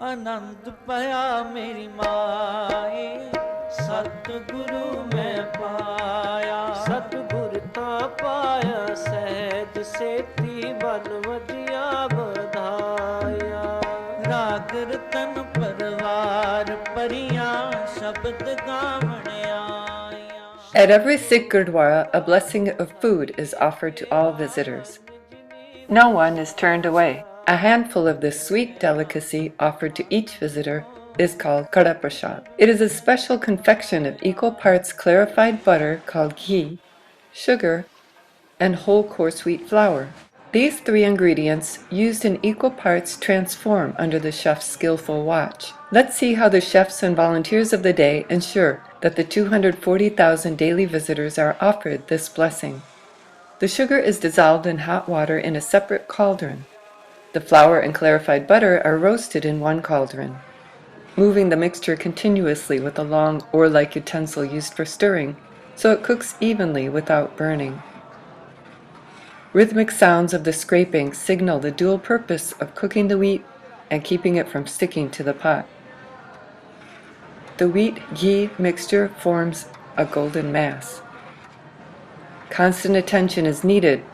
आनंद पाया मेरी माए, सतगुरु मैं पाया। सतगुर ता पाया सहज सेती, बल वजिया बधाया। राग रतन परवार परियां, शब्द गावण आया। At every Sikh Gurdwara, a blessing of food is offered to all visitors. No one is turned away. A handful of this sweet delicacy offered to each visitor is called Karhah Prashad. It is a special confection of equal parts clarified butter called ghee, sugar, and whole coarse wheat flour. These three ingredients, used in equal parts, transform under the chef's skillful watch. Let's see how the chefs and volunteers of the day ensure that the 240,000 daily visitors are offered this blessing. The sugar is dissolved in hot water in a separate cauldron. The flour and clarified butter are roasted in one cauldron. Moving the mixture continuously with a long oar-like utensil used for stirring, so it cooks evenly without burning. Rhythmic sounds of the scraping signal the dual purpose of cooking the wheat and keeping it from sticking to the pot. The wheat-ghee mixture forms a golden mass. Constant attention is needed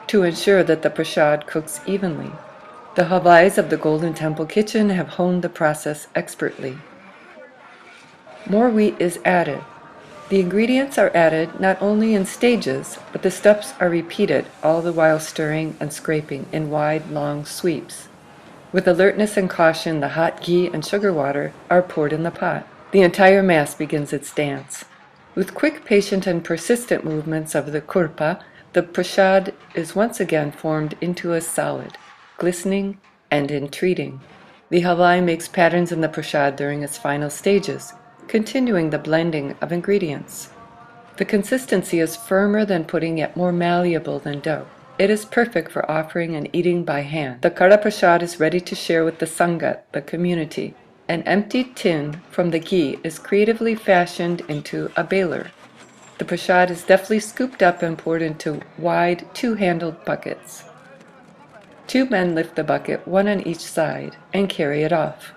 to ensure that the prashad cooks evenly. The Havais of the Golden Temple kitchen have honed the process expertly. More wheat is added. The ingredients are added not only in stages, but the steps are repeated, all the while stirring and scraping in wide, long sweeps. With alertness and caution, the hot ghee and sugar water are poured in the pot. The entire mass begins its dance. With quick, patient, and persistent movements of the kurpa, the prashad is once again formed into a solid, glistening and entreating. The halai makes patterns in the prashad during its final stages, continuing the blending of ingredients. The consistency is firmer than pudding, yet more malleable than dough. It is perfect for offering and eating by hand. The Karhah Prashad is ready to share with the Sangat, the community. An empty tin from the ghee is creatively fashioned into a baler. The prashad is deftly scooped up and poured into wide, two-handled buckets. Two men lift the bucket, one on each side, and carry it off.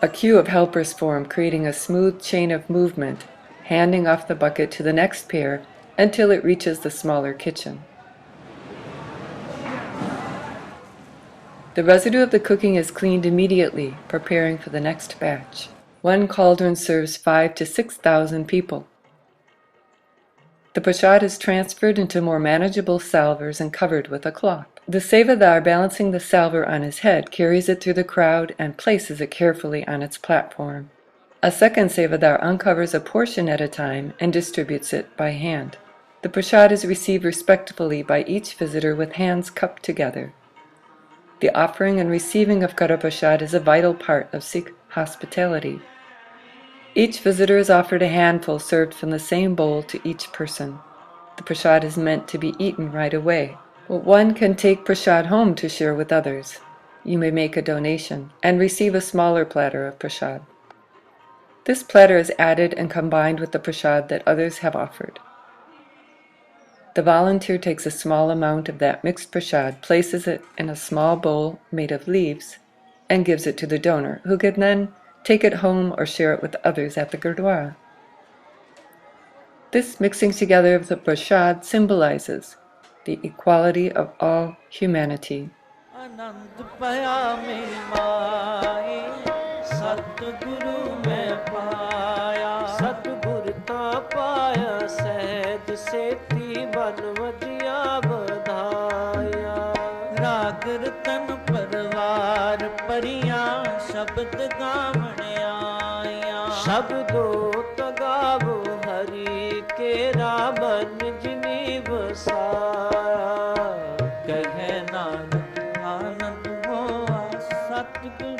A queue of helpers form, creating a smooth chain of movement, handing off the bucket to the next pair until it reaches the smaller kitchen. The residue of the cooking is cleaned immediately, preparing for the next batch. One cauldron serves 5,000 to 6,000 people. The prashad is transferred into more manageable salvers and covered with a cloth. The sevadar, balancing the salver on his head, carries it through the crowd and places it carefully on its platform. A second sevadar uncovers a portion at a time and distributes it by hand. The prashad is received respectfully by each visitor with hands cupped together. The offering and receiving of Karhah Prashad is a vital part of Sikh hospitality. Each visitor is offered a handful served from the same bowl to each person. The prashad is meant to be eaten right away. But one can take prashad home to share with others. You may make a donation and receive a smaller platter of prashad. This platter is added and combined with the prashad that others have offered. The volunteer takes a small amount of that mixed prashad, places it in a small bowl made of leaves, and gives it to the donor, who can then take it home or share it with others at the Gurdwara. This mixing together of the prashad symbolizes the equality of all humanity. आनंद पाया मेरी माए, सतगुरु मैं पाया। सतगुर ता पाया सहज सेती, बल वजिया बधाया। राग रतन परवार परियां, शब्द गावण आया। शब्दो तगावो हरि केरा, बन जिनी बसाया। कहे नानक आनंद होआ सतगुर